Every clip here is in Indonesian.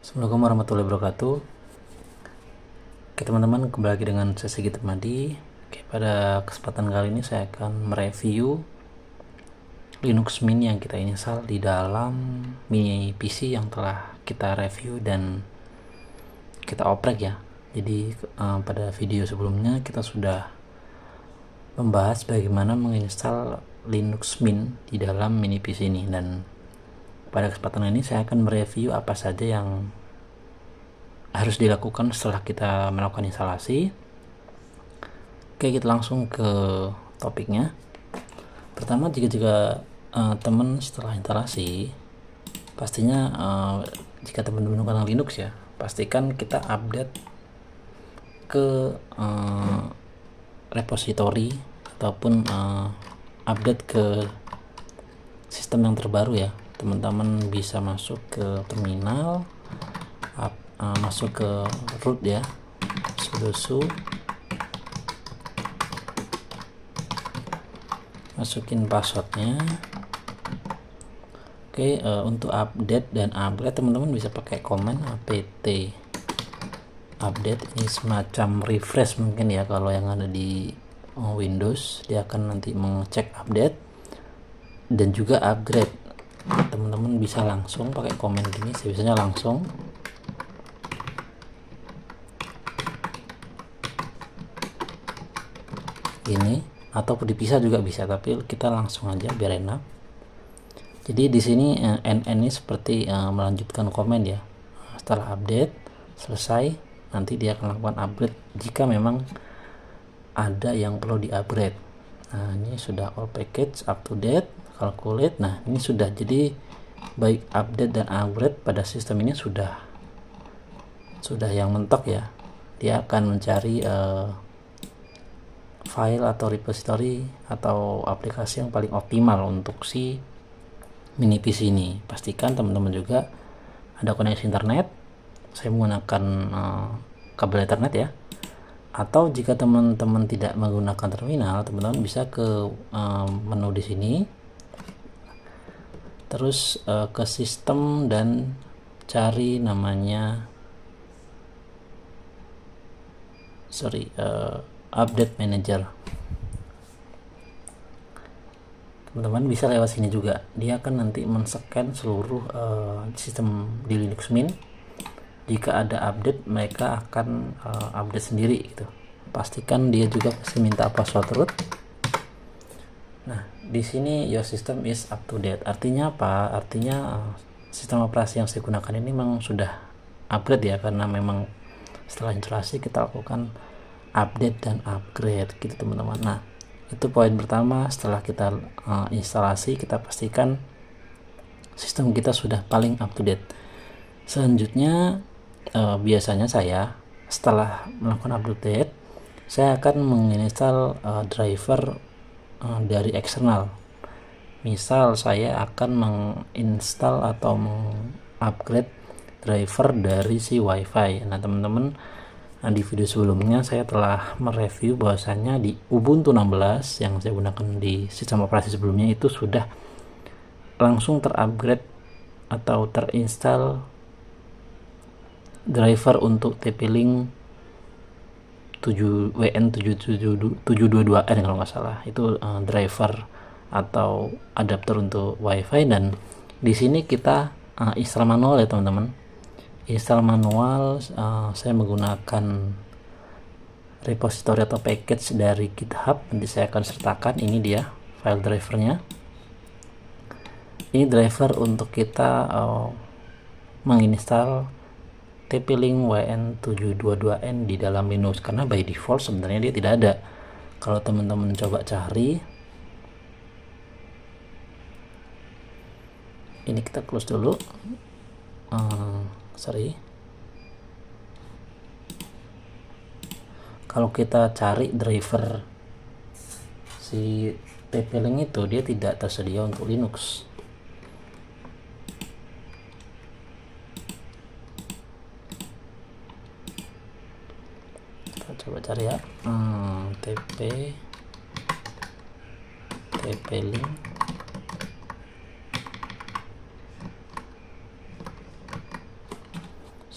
Assalamualaikum warahmatullahi wabarakatuh. Oke teman-teman, kembali lagi dengan saya Sigit Madi. Oke, pada kesempatan kali ini saya akan mereview Linux Mint yang kita install di dalam mini PC yang telah kita review dan kita oprek ya. Jadi pada video sebelumnya kita sudah membahas bagaimana menginstal Linux Mint di dalam mini PC ini, dan pada kesempatan ini saya akan mereview apa saja yang harus dilakukan setelah kita melakukan instalasi. Oke, kita langsung ke topiknya. Pertama, jika teman setelah instalasi, pastinya jika teman menggunakan Linux ya, pastikan kita update ke repository ataupun update ke sistem yang terbaru ya. Teman-teman bisa masuk ke terminal, masuk ke root ya, sudo masukin passwordnya. Oke, untuk update dan upgrade teman-teman bisa pakai command apt update. Ini semacam refresh mungkin ya, kalau yang ada di Windows dia akan nanti mengecek update. Dan juga upgrade teman-teman bisa langsung pakai command gini, biasanya langsung ini, atau dipisah juga bisa, tapi kita langsung aja biar enak. Jadi di sini nn ini seperti melanjutkan komen ya. Setelah update selesai, nanti dia akan lakukan upgrade jika memang ada yang perlu di upgrade. Nah, ini sudah all package up to date, calculate. Nah, ini sudah, jadi baik update dan upgrade pada sistem ini sudah yang mentok ya. Dia akan mencari file atau repository atau aplikasi yang paling optimal untuk si mini PC ini. Pastikan teman-teman juga ada koneksi internet. Saya menggunakan kabel Ethernet ya. Atau jika teman-teman tidak menggunakan terminal, teman-teman bisa ke menu di sini, terus ke sistem dan cari namanya update manager. Teman-teman bisa lewat sini juga, dia akan nanti men-scan seluruh sistem di Linux Mint. Jika ada update, mereka akan update sendiri gitu. Pastikan dia juga pasti minta password root. Nah, di sini your system is up to date. Artinya apa? Artinya sistem operasi yang saya gunakan ini memang sudah upgrade ya, karena memang setelah instalasi kita lakukan update dan upgrade gitu teman-teman. Nah, itu poin pertama. Setelah kita instalasi, kita pastikan sistem kita sudah paling up to date. Selanjutnya biasanya saya setelah melakukan update, saya akan menginstal driver dari eksternal. Misal saya akan menginstal atau mengupgrade driver dari si WiFi. Nah teman-teman, di video sebelumnya saya telah mereview bahwasannya di Ubuntu 16 yang saya gunakan di sistem operasi sebelumnya itu sudah langsung terupgrade atau terinstall driver untuk TP-Link 7WN722N kalau nggak salah. Itu driver atau adapter untuk WiFi, dan di sini kita install manual ya teman-teman. Install manual, saya menggunakan repository atau package dari GitHub. Nanti saya akan sertakan, ini dia file drivernya. Ini driver untuk kita menginstal TP-Link WN722N di dalam Linux, karena by default sebenarnya dia tidak ada. Kalau teman-teman coba cari, ini kita close dulu. Kalau kita cari driver si TP-Link itu, dia tidak tersedia untuk Linux. Kita coba cari ya, TP-Link.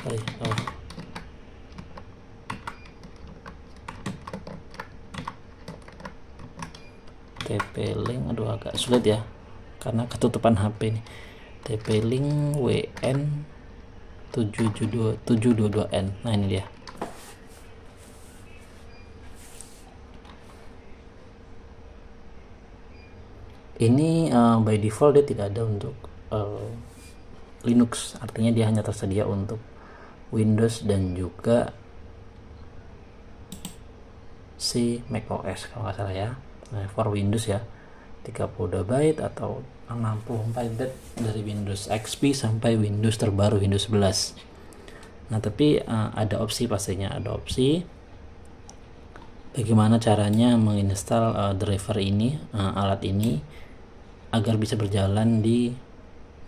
sorry, TP-Link, aduh agak sulit ya karena ketutupan HP nih. TP-Link WN 722N. Nah ini dia. Ini by default dia tidak ada untuk Linux, artinya dia hanya tersedia untuk Windows dan juga si macOS kalau nggak salah ya. Nah, for Windows ya 32 byte atau 64 byte dari Windows XP sampai Windows terbaru Windows 11. Nah tapi ada opsi, pastinya ada opsi bagaimana caranya menginstal driver ini, alat ini agar bisa berjalan di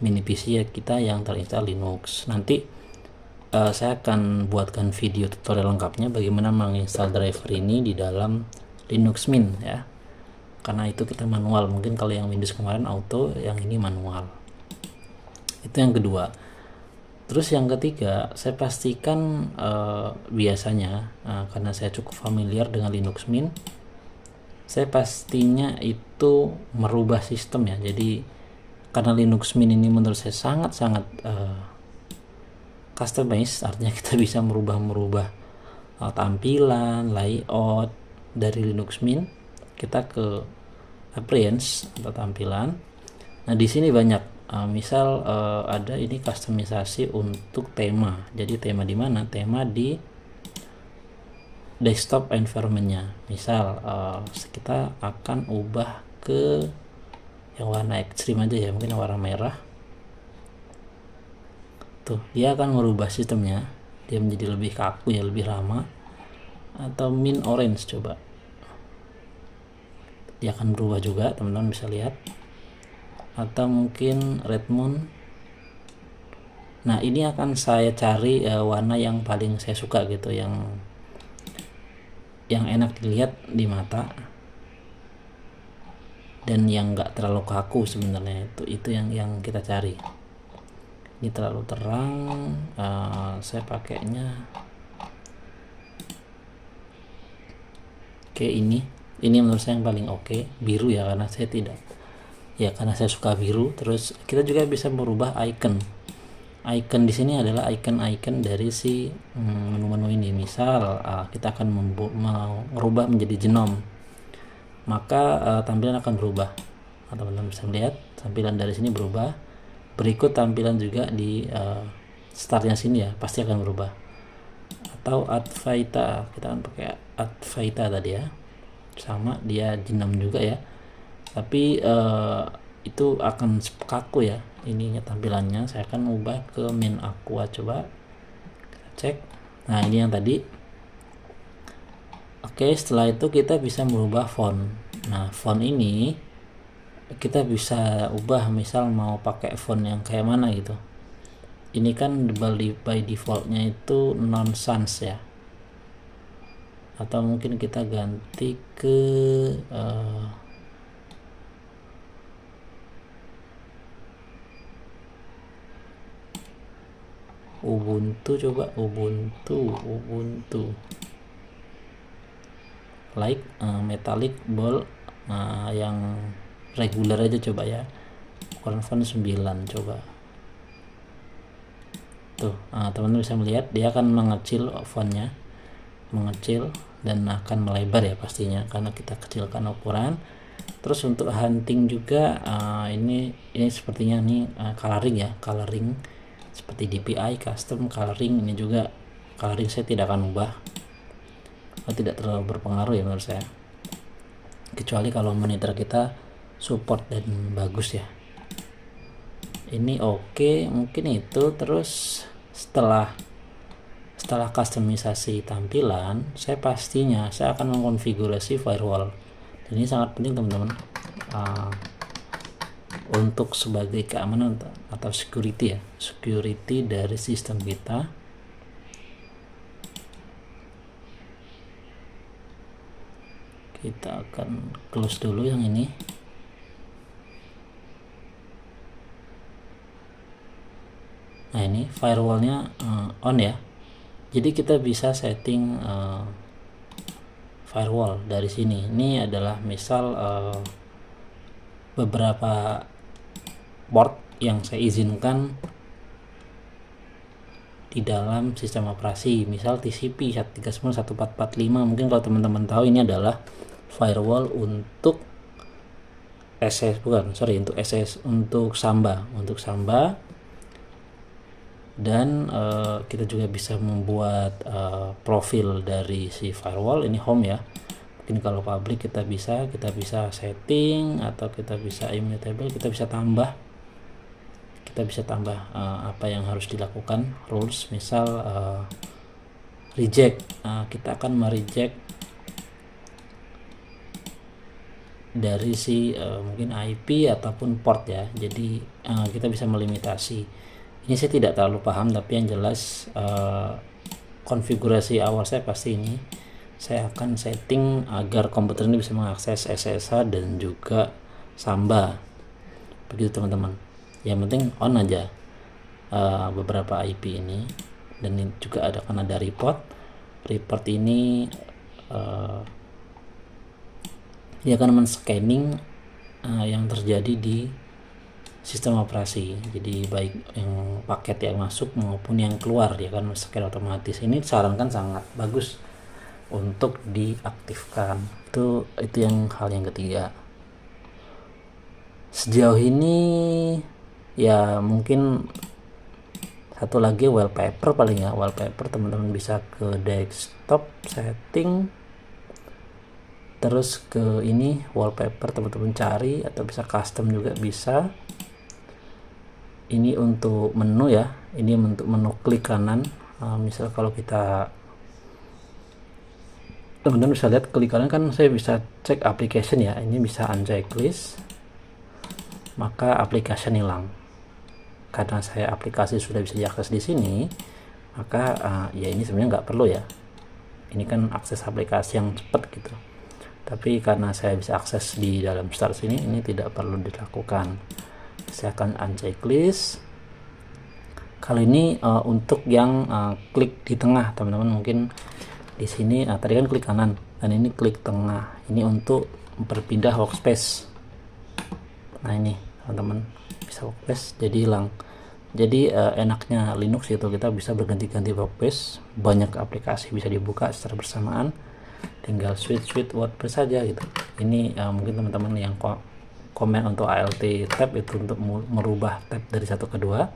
mini PC kita yang terinstall Linux. Nanti saya akan buatkan video tutorial lengkapnya bagaimana menginstal driver ini di dalam Linux Mint ya, karena itu kita manual. Mungkin kalau yang Windows kemarin auto, yang ini manual. Itu yang kedua. Terus yang ketiga, saya pastikan biasanya karena saya cukup familiar dengan Linux Mint, saya pastinya itu merubah sistem ya. Jadi karena Linux Mint ini menurut saya sangat-sangat customize, artinya kita bisa merubah tampilan, layout dari Linux Mint kita ke appearance atau tampilan. Nah di sini banyak, misal ada ini customisasi untuk tema. Jadi tema di mana? Tema di desktop environmentnya. Misal kita akan ubah ke yang warna ekstrim aja ya, mungkin warna merah. Tuh dia akan merubah sistemnya, dia menjadi lebih kaku ya, lebih lama. Atau mint orange, coba dia akan berubah juga, teman-teman bisa lihat. Atau mungkin red moon. Nah ini akan saya cari warna yang paling saya suka gitu, yang enak dilihat di mata dan yang enggak terlalu kaku sebenarnya. Itu yang kita cari. Ini terlalu terang, saya pakainya ini menurut saya yang paling oke, biru ya, karena saya suka biru. Terus kita juga bisa merubah icon di sini adalah icon dari si menu-menu ini. Misal kita akan merubah menjadi genome, maka tampilan akan berubah. Teman-teman bisa melihat tampilan dari sini berubah. Berikut tampilan juga di startnya sini ya, pasti akan berubah. Atau Advaita, kita akan pakai Advaita tadi ya, sama dia genome juga ya, tapi itu akan kaku ya ininya tampilannya. Saya akan ubah ke Mint Aqua, coba kita cek. Nah ini yang tadi. Oke, setelah itu kita bisa merubah font. Nah font ini kita bisa ubah, misal mau pakai font yang kayak mana gitu. Ini kan by defaultnya itu non sans ya, atau mungkin kita ganti ke Ubuntu, coba Ubuntu like metallic bold, yang regular aja coba ya, ukuran font 9 coba. Tuh teman-teman bisa melihat dia akan mengecil fontnya, mengecil dan akan melebar ya pastinya karena kita kecilkan ukuran. Terus untuk hunting juga ini sepertinya nih coloring ya, coloring seperti DPI custom coloring. Ini juga coloring saya tidak akan ubah, tidak terlalu berpengaruh ya menurut saya, kecuali kalau monitor kita support dan bagus ya. Ini oke, mungkin itu. Terus setelah customisasi tampilan, saya akan mengkonfigurasi firewall. Dan ini sangat penting teman-teman, untuk sebagai keamanan atau security dari sistem kita. Kita akan close dulu yang ini. Nah ini ini firewallnya on ya. Jadi kita bisa setting firewall dari sini. Ini adalah misal beberapa port yang saya izinkan di dalam sistem operasi, misal TCP 131.1445. Mungkin kalau teman-teman tahu, ini adalah firewall untuk untuk Samba. Dan kita juga bisa membuat profil dari si firewall. Ini home ya. Mungkin kalau public kita bisa setting, atau kita bisa immutable, kita bisa tambah apa yang harus dilakukan, rules. Misal reject, kita akan mereject dari si mungkin IP ataupun port ya. Jadi kita bisa melimitasi. Ini saya tidak terlalu paham, tapi yang jelas konfigurasi awal saya pasti ini. Saya akan setting agar komputer ini bisa mengakses SSH dan juga Samba. Begitu teman-teman. Yang penting on aja beberapa IP ini. Dan ini juga ada report ini dia akan men-scanning yang terjadi di sistem operasi. Jadi baik yang paket yang masuk maupun yang keluar, dia akan men-scan otomatis. Ini sarankan sangat bagus untuk diaktifkan. Itu yang hal yang ketiga. Sejauh ini ya mungkin satu lagi wallpaper paling ya. Wallpaper teman-teman bisa ke desktop setting, terus ke ini wallpaper teman-teman cari, atau bisa custom juga bisa. Ini untuk menu ya, ini untuk menu klik kanan. Misal kalau kita, teman-teman bisa lihat klik kanan kan saya bisa cek application ya. Ini bisa unchecklist, maka application hilang. Karena saya aplikasi sudah bisa diakses di sini, maka ya ini sebenarnya nggak perlu ya. Ini kan akses aplikasi yang cepat gitu. Tapi karena saya bisa akses di dalam start sini, ini tidak perlu dilakukan. Saya akan unchecklist. Kali ini untuk yang klik di tengah, teman-teman mungkin di sini tadi kan klik kanan, dan ini klik tengah. Ini untuk berpindah workspace. Nah ini teman-teman bisa workspace jadi hilang. Jadi enaknya Linux itu kita bisa berganti-ganti workspace, banyak aplikasi bisa dibuka secara bersamaan, tinggal switch WordPress saja gitu. Ini mungkin teman-teman yang komen untuk alt tab itu untuk merubah tab dari satu ke dua,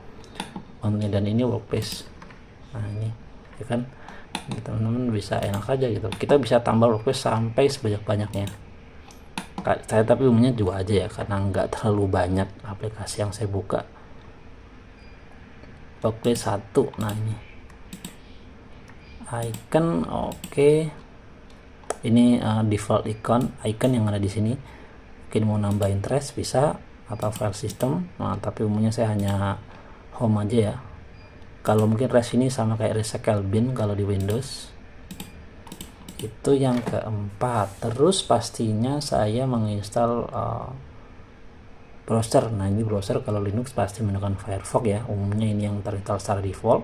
dan ini workspace. Nah ini ya kan, teman-teman bisa enak saja gitu. Kita bisa tambah workspace sampai sebanyak-banyaknya. Saya tapi umumnya dua aja ya, karena nggak terlalu banyak aplikasi yang saya buka. Workspace 1. Nah ini icon, oke. Ini default icon yang ada di sini. Mungkin mau nambah interest bisa, atau file system. Nah, tapi umumnya saya hanya home aja ya. Kalau mungkin rest ini sama kayak recycle bin kalau di Windows. Itu yang keempat. Terus pastinya saya menginstal browser. Nah ini browser kalau Linux pasti menggunakan Firefox ya. Umumnya ini yang terinstall secara default.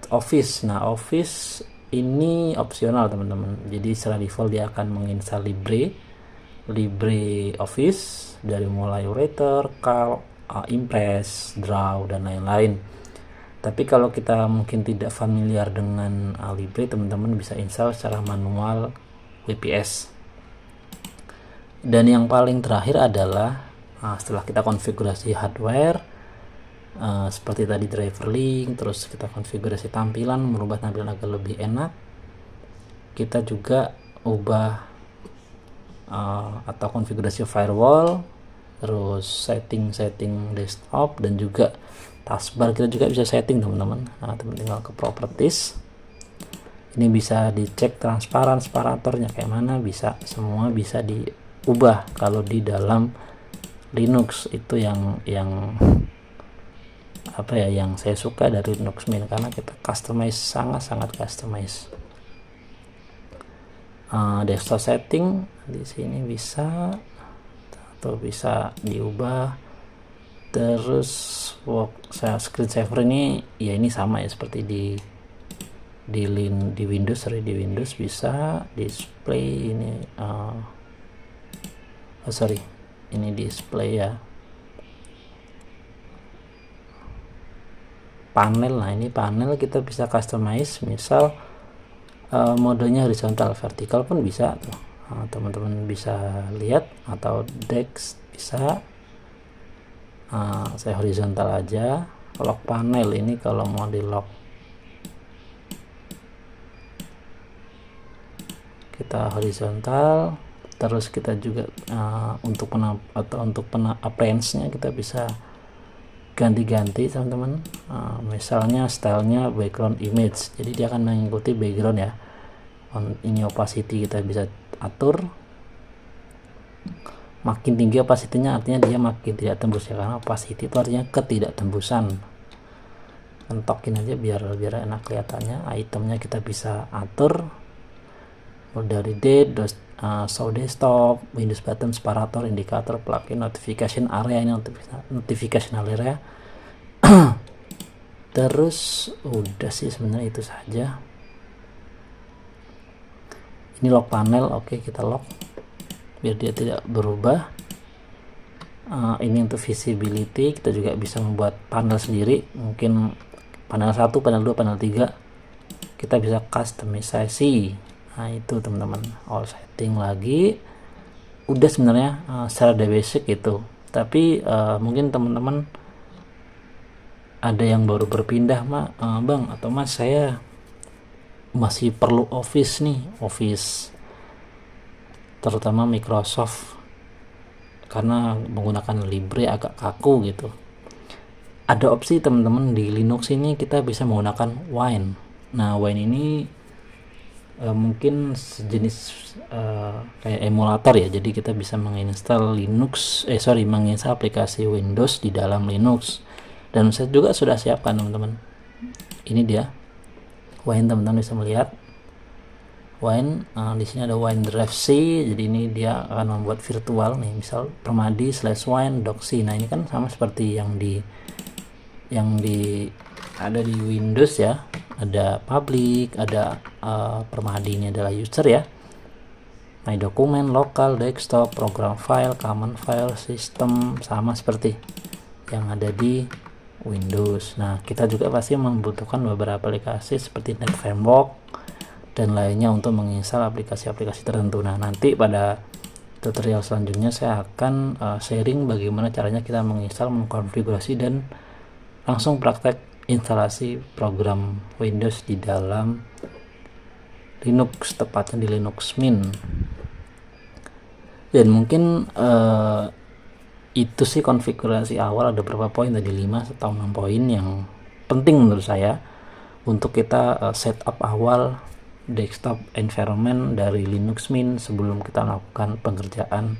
Office. Nah Office ini opsional teman-teman. Jadi secara default dia akan menginstal LibreOffice dari mulai Writer, Calc, Impress, Draw dan lain-lain. Tapi kalau kita mungkin tidak familiar dengan Libre, teman-teman bisa install secara manual WPS. Dan yang paling terakhir adalah setelah kita konfigurasi hardware seperti tadi driver link, terus kita konfigurasi tampilan, merubah tampilan agar lebih enak, kita juga ubah atau konfigurasi firewall, terus setting desktop, dan juga taskbar kita juga bisa setting teman-teman. Nah teman tinggal ke properties, ini bisa dicek transparan separatornya kayak mana, bisa semua bisa diubah kalau di dalam Linux. Itu yang apa ya, yang saya suka dari Linux Mint, karena kita customize, sangat customize. Desktop setting di sini bisa, atau bisa diubah Terus screensaver ini ya ini sama ya seperti di Windows. Di Windows bisa display ini ini display ya, panel. Nah ini panel kita bisa customize, misal modenya horizontal, vertikal pun bisa tuh. Teman-teman bisa lihat, atau desk bisa. Saya horizontal aja. Lock panel ini kalau mau di lock kita horizontal. Terus kita juga untuk appearance-nya kita bisa ganti-ganti teman-teman. Misalnya stylenya background image, jadi dia akan mengikuti background ya. Ini opacity kita bisa atur, makin tinggi opacity-nya artinya dia makin tidak tembus ya, karena opacity itu artinya ketidaktembusan. Mentokin aja biar enak kelihatannya. Itemnya kita bisa atur dari date, show desktop, Windows button, separator, indikator, plugin, notification area. Ini notification area. Terus udah sih sebenarnya itu saja. Ini lock panel, oke, kita lock biar dia tidak berubah. Ini untuk visibility, kita juga bisa membuat panel sendiri, mungkin panel 1, panel 2, panel 3. Kita bisa customisasi. Nah itu teman-teman, all setting lagi. Udah sebenarnya secara basic itu. Tapi mungkin teman-teman ada yang baru berpindah, Bang atau Mas, saya masih perlu Office nih, Office terutama Microsoft, karena menggunakan Libre agak kaku gitu. Ada opsi teman-teman di Linux ini kita bisa menggunakan Wine. Nah Wine ini mungkin sejenis kayak emulator ya, jadi kita bisa menginstal menginstal aplikasi Windows di dalam Linux. Dan saya juga sudah siapkan teman-teman. Ini dia Wine, teman-teman bisa melihat Wine. Di sini ada Wine Drive C, jadi ini dia akan membuat virtual nih, misal permadi/wine doc.c. Nah ini kan sama seperti yang di ada di Windows ya, ada public, ada permadi ini adalah user ya, my dokumen, lokal, desktop, program file, common file, system, sama seperti yang ada di Windows. Nah kita juga pasti membutuhkan beberapa aplikasi seperti NetFramework dan lainnya untuk menginstal aplikasi-aplikasi tertentu. Nah nanti pada tutorial selanjutnya saya akan sharing bagaimana caranya kita menginstal, mengkonfigurasi, dan langsung praktek instalasi program Windows di dalam Linux, tepatnya di Linux Mint. Dan mungkin itu sih konfigurasi awal. Ada beberapa poin tadi, 5 atau 6 poin yang penting menurut saya untuk kita setup awal desktop environment dari Linux Mint sebelum kita melakukan pengerjaan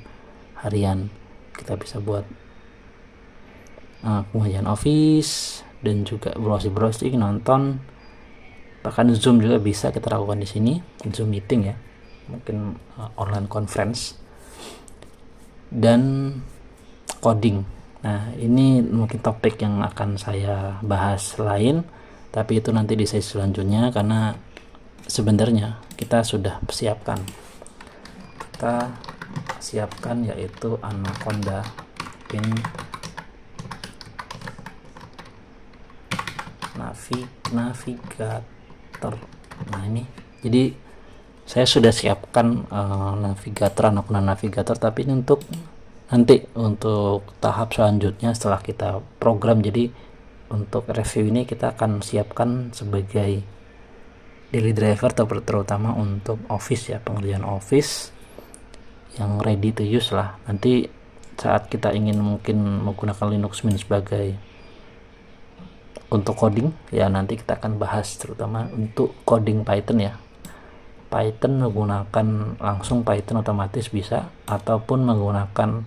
harian. Kita bisa buat pengerjaan Office dan juga browsing, nonton, bahkan Zoom juga bisa kita lakukan di sini, Zoom meeting ya, mungkin online conference, dan coding. Nah ini mungkin topik yang akan saya bahas lain, tapi itu nanti di sesi selanjutnya, karena sebenarnya kita sudah siapkan yaitu Anaconda ini navigator. Nah ini jadi saya sudah siapkan Anaconda navigator, tapi ini untuk tahap selanjutnya setelah kita program. Jadi untuk review ini kita akan siapkan sebagai daily driver, terutama untuk Office ya, pengerjaan Office yang ready to use lah. Nanti saat kita ingin mungkin menggunakan Linux Mint sebagai untuk coding ya, nanti kita akan bahas terutama untuk coding Python ya. Python menggunakan langsung Python otomatis bisa, ataupun menggunakan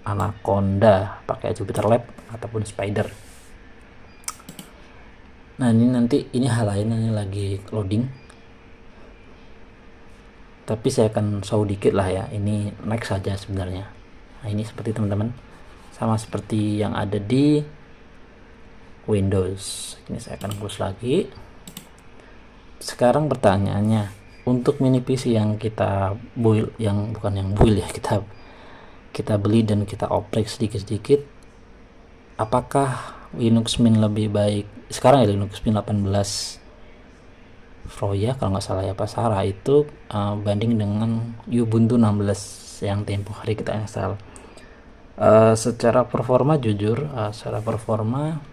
Anaconda pakai JupyterLab ataupun Spider. Nah ini nanti ini hal lain, ini lagi loading, tapi saya akan show dikit lah ya. Ini next saja sebenarnya. Nah ini seperti teman-teman, sama seperti yang ada di Windows. Ini saya akan close lagi. Sekarang pertanyaannya, untuk mini PC yang kita build, yang bukan yang build ya, kita beli dan kita oprek sedikit-sedikit, apakah Linux Mint lebih baik sekarang ya, Linux Mint 18 Froya kalau nggak salah ya, Pak Sarah itu banding dengan Ubuntu 16 yang tempo hari kita install. Secara performa jujur, secara performa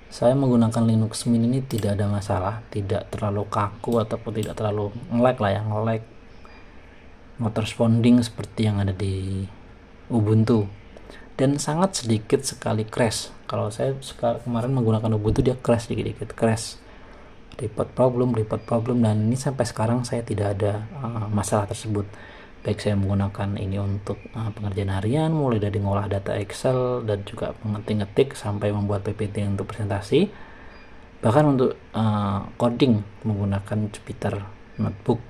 saya menggunakan Linux Mint ini tidak ada masalah, tidak terlalu kaku ataupun tidak terlalu nge-lag lah, yang nge-lag not responding seperti yang ada di Ubuntu, dan sangat sedikit sekali crash. Kalau saya kemarin menggunakan Ubuntu, dia crash dikit-dikit, crash, report problem, dan ini sampai sekarang saya tidak ada masalah tersebut. Baik saya menggunakan ini untuk pengerjaan harian, mulai dari ngolah data Excel dan juga mengetik-ngetik sampai membuat PPT untuk presentasi, bahkan untuk coding menggunakan Jupyter Notebook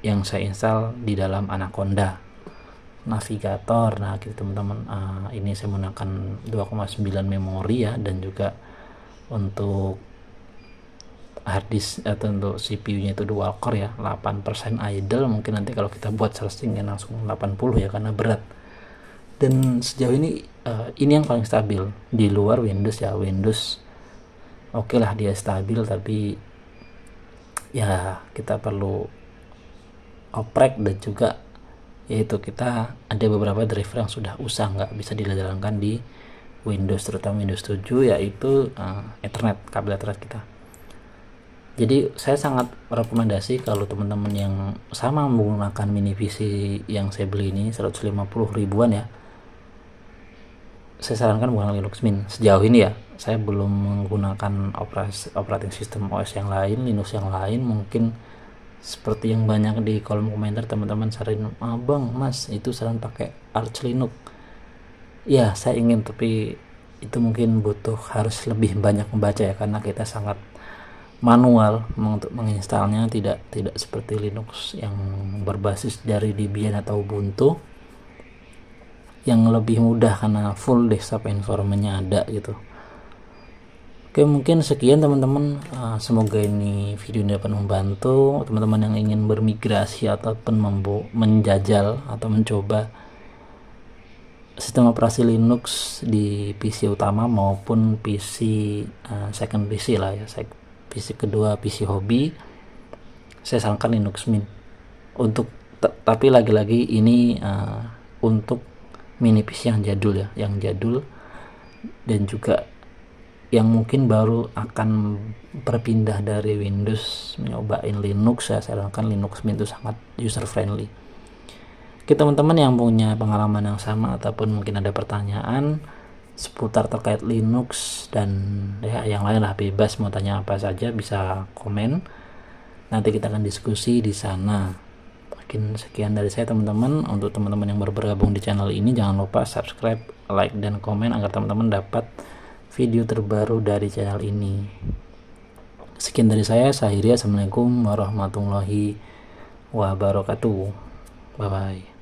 yang saya install di dalam Anaconda navigator. Nah gitu teman-teman, ini saya menggunakan 2,9 memori ya, dan juga untuk harddisk atau untuk CPU nya itu dual core ya, 8% idle. Mungkin nanti kalau kita buat searching ya langsung 80 ya, karena berat. Dan sejauh ini ini yang paling stabil di luar Windows ya. Windows oke lah, dia stabil, tapi ya kita perlu oprek, dan juga yaitu kita ada beberapa driver yang sudah usang, nggak bisa dijalankan di Windows, terutama Windows 7, yaitu Ethernet, kabel Ethernet kita. Jadi saya sangat rekomendasi kalau teman-teman yang sama menggunakan mini PC yang saya beli ini 150 ribuan ya, saya sarankan menggunakan Linux Mint. Sejauh ini ya, saya belum menggunakan operating system OS yang lain, Linux yang lain. Mungkin seperti yang banyak di kolom komentar teman-teman saran, bang mas itu saran pakai Arch Linux. Ya saya ingin, tapi itu mungkin butuh harus lebih banyak membaca ya, karena kita sangat manual untuk menginstalnya, tidak seperti Linux yang berbasis dari Debian atau Ubuntu yang lebih mudah karena full desktop environment-nya ada gitu. Oke, mungkin sekian teman-teman, semoga ini video ini dapat membantu teman-teman yang ingin bermigrasi ataupun menjajal atau mencoba sistem operasi Linux di PC utama maupun PC second PC lah ya, PC kedua, PC hobi. Saya sarankan Linux Mint untuk tapi lagi-lagi ini untuk mini PC yang jadul ya, yang jadul, dan juga yang mungkin baru akan berpindah dari Windows mencobain Linux. Saya sarankan Linux Mint itu sangat user friendly. Oke teman-teman yang punya pengalaman yang sama ataupun mungkin ada pertanyaan seputar terkait Linux dan ya yang lain lah, bebas mau tanya apa saja, bisa komen, nanti kita akan diskusi di sana. Mungkin sekian dari saya teman-teman. Untuk teman-teman yang baru bergabung di channel ini, jangan lupa subscribe, like, dan komen agar teman-teman dapat video terbaru dari channel ini. Sekian dari saya akhiri. Assalamualaikum warahmatullahi wabarakatuh. Bye bye.